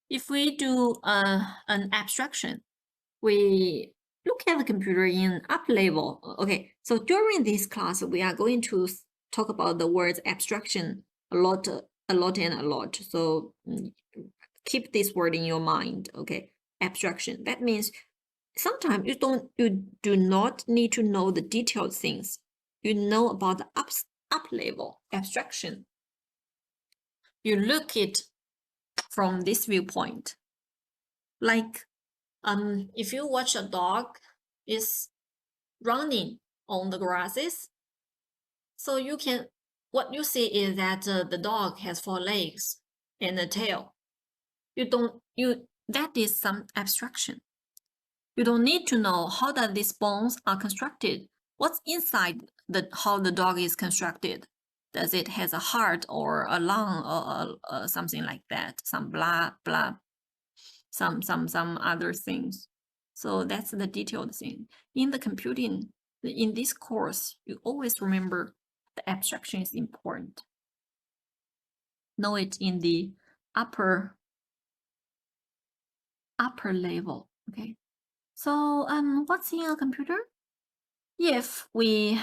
if we do an abstraction, we look at the computer in up level. Okay, so during this class, we are going to talk about the words abstraction a lot, and a lot. So keep this word in your mind. Okay, abstraction. That means sometimes you do not need to know the detailed things. You know about the up level abstraction. You look it from this viewpoint. Like if you watch a dog is running on the grasses, so you can what you see is that the dog has 4 legs and a tail. That is some abstraction. You don't need to know how that these bones are constructed. What's inside how the dog is constructed? Does it has a heart or a lung or something like that? Some blah blah, some other things. So that's the detailed thing. In the computing, in this course, you always remember the abstraction is important. Know it in the upper level. Okay. So what's in a computer? If we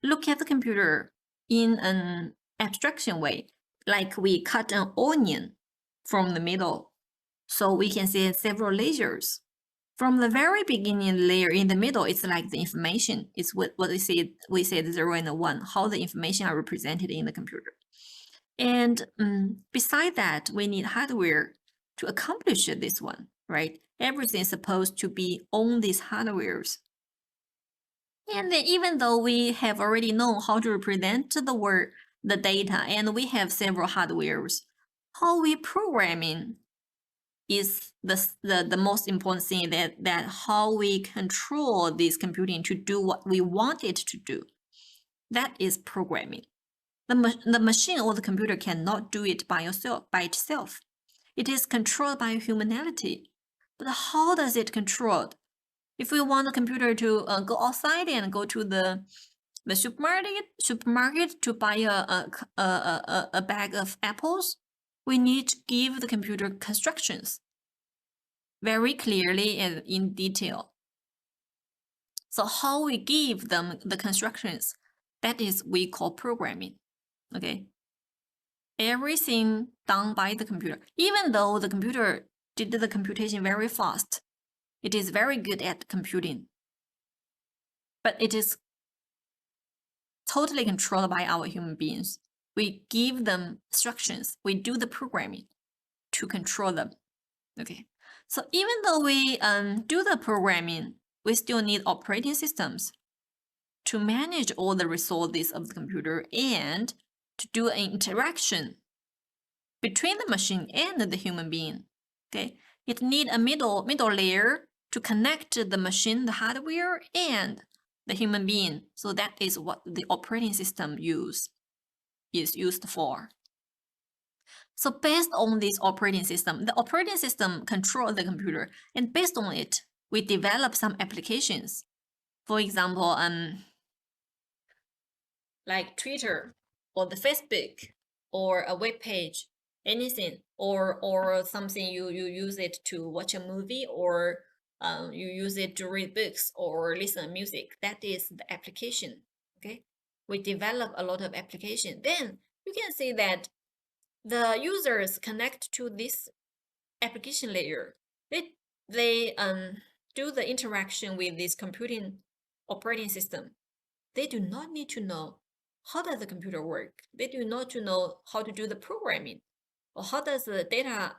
look at the computer in an abstraction way, like we cut an onion from the middle, so we can see several layers. From the very beginning layer in the middle, it's like the information. It's what we say 0 and 1, how the information are represented in the computer. And beside that, we need hardware to accomplish this one, right? Everything is supposed to be on these hardwares. And then even though we have already known how to represent the data, and we have several hardwares, how we programming is the most important thing, that how we control this computing to do what we want it to do. That is programming. The machine or the computer cannot do it by itself. It is controlled by humanity. But how does it control? If we want the computer to go outside and go to the supermarket to buy a bag of apples, we need to give the computer constructions very clearly and in detail. So how we give them the constructions, that is we call programming. Okay. Everything done by the computer. Even though the computer did the computation very fast, it is very good at computing, but it is totally controlled by our human beings. We give them instructions, we do the programming to control them. Okay, so even though we do the programming, we still need operating systems to manage all the resources of the computer and to do an interaction between the machine and the human being. Okay, it needs a middle layer to connect the machine, the hardware, and the human being. So that is what the operating system is used for. So based on this operating system, the operating system controls the computer, and based on it, we develop some applications. For example, like Twitter or the Facebook or a web page, anything, or something you use it to watch a movie, or you use it to read books or listen to music. That is the application. Okay, we develop a lot of application. Then you can see that the users connect to this application layer. They do the interaction with this computing operating system. They do not need to know how does the computer work. They do not to know how to do the programming, or how does the data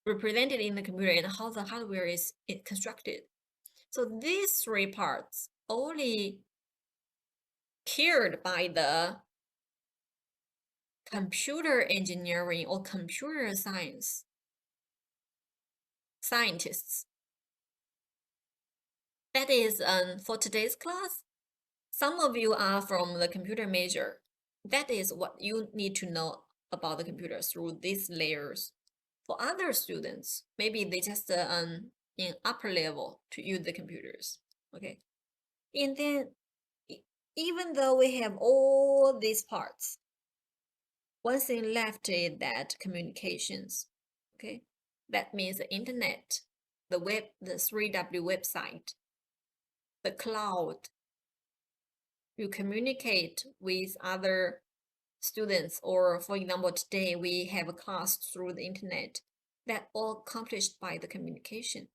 represented in the computer, and how the hardware is constructed. So these 3 parts only cared by the computer engineering or computer scientists. That is for today's class. Some of you are from the computer major. That is what you need to know about the computer through these layers. For other students, maybe they just in upper level to use the computers. Okay, and then even though we have all these parts, one thing left is that communications. Okay, that means the internet, the web, the 3W website, the cloud. You communicate with other students, or for example, today we have a class through the internet. That all accomplished by the communication.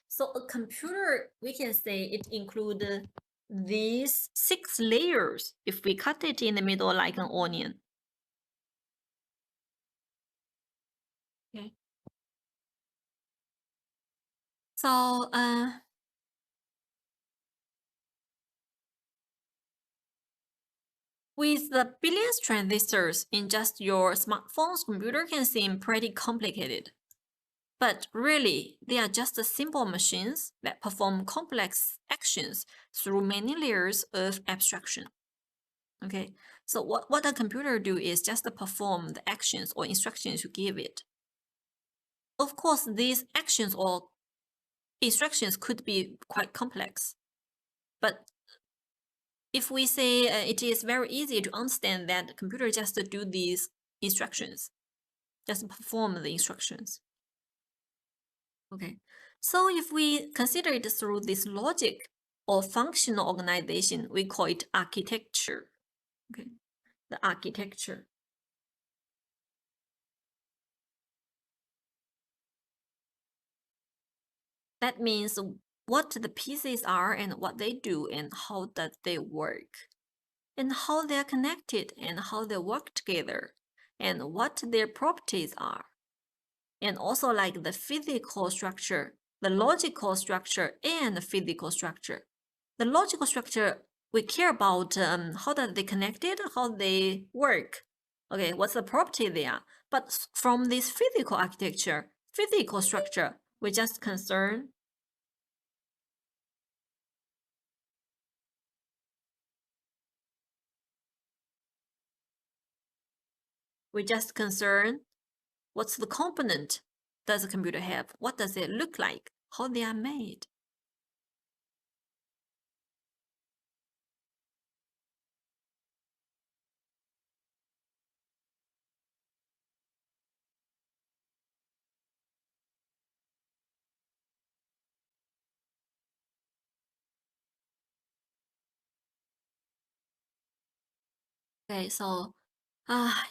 So a computer, we can say it includes these 6 layers if we cut it in the middle like an onion. Okay. So with the billions transistors in just your smartphone's computer can seem pretty complicated. But really, they are just simple machines that perform complex actions through many layers of abstraction. Okay, so what a computer do is just perform the actions or instructions you give it. Of course, these actions or instructions could be quite complex. But if we say it is very easy to understand that the computer just do these instructions, just perform the instructions. Okay, so if we consider it through this logic or functional organization, we call it architecture. Okay, the architecture. That means what the pieces are and what they do and how that they work, and how they are connected and how they work together, and what their properties are. And also like the physical structure, the logical structure, and the physical structure. The logical structure, we care about how that they connected, how they work. Okay, what's the property there? But from this physical architecture, physical structure, we just concern what's the component does the computer have? What does it look like? How they are made? Okay, so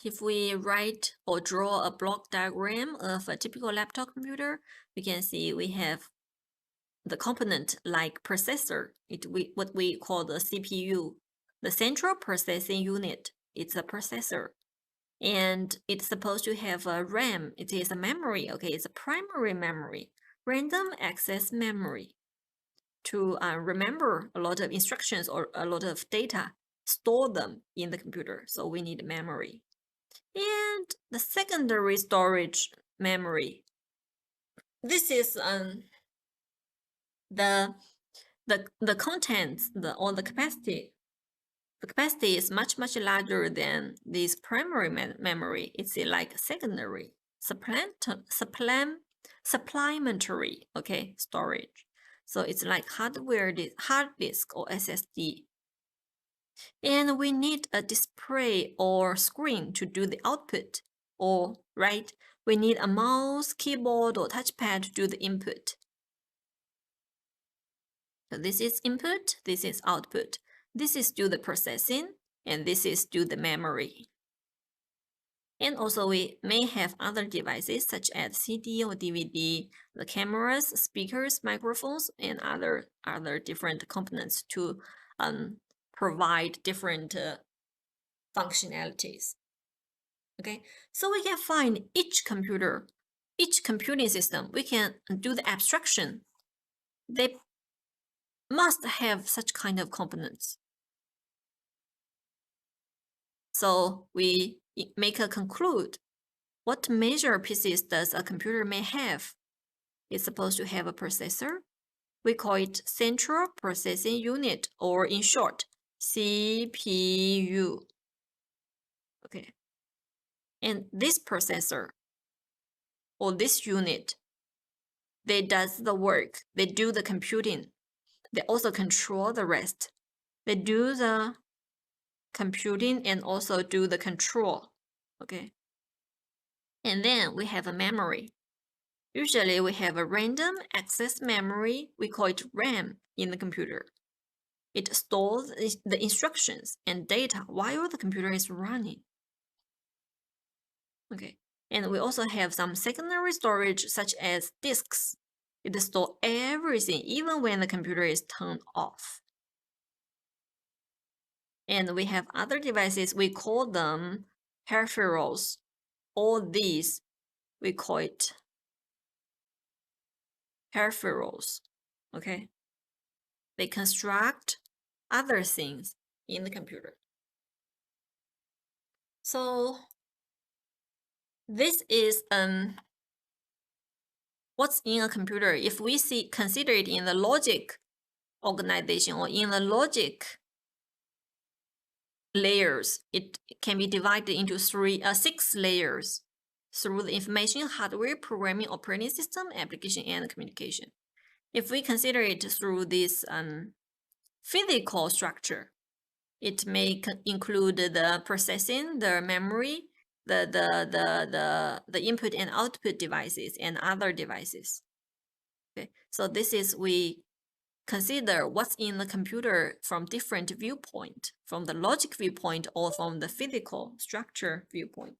if we write or draw a block diagram of a typical laptop computer, we can see we have the component like processor, what we call the CPU, the central processing unit. It's a processor, and it's supposed to have a RAM. It is a memory. Okay, it's a primary memory, random access memory, to remember a lot of instructions or a lot of data, store them in the computer. So we need memory. And the secondary storage memory. This is the contents, or the capacity. The capacity is much larger than this primary memory. It's like secondary, supplementary, okay, storage. So it's like hard disk or SSD. And we need a display or screen to do the output, or right, we need a mouse, keyboard, or touchpad to do the input. So this is input, this is output. This is do the processing, and this is do the memory. And also we may have other devices such as CD or DVD, the cameras, speakers, microphones, and other different components to provide different functionalities. Okay, so we can find each computing system, we can do the abstraction. They must have such kind of components. So we make a conclude. What major pieces does a computer may have? It's supposed to have a processor. We call it Central Processing Unit, or in short, CPU. Okay. And this processor or this unit, they does the work, they do the computing. They also control the rest. They do the computing and also do the control. Okay. And then we have a memory. Usually we have a random access memory. We call it RAM in the computer. It stores the instructions and data while the computer is running. Okay. And we also have some secondary storage such as disks. It stores everything even when the computer is turned off. And we have other devices, we call them peripherals. All these, we call it peripherals, okay? They construct other things in the computer. So this is what's in a computer. If we consider it in the logic organization or in the logic layers, it can be divided into 6 layers through the information, hardware, programming, operating system, application, and communication. If we consider it through this physical structure, it may include the processing, the memory, the input and output devices, and other devices. Okay, so this is we consider what's in the computer from different viewpoint, from the logic viewpoint or from the physical structure viewpoint.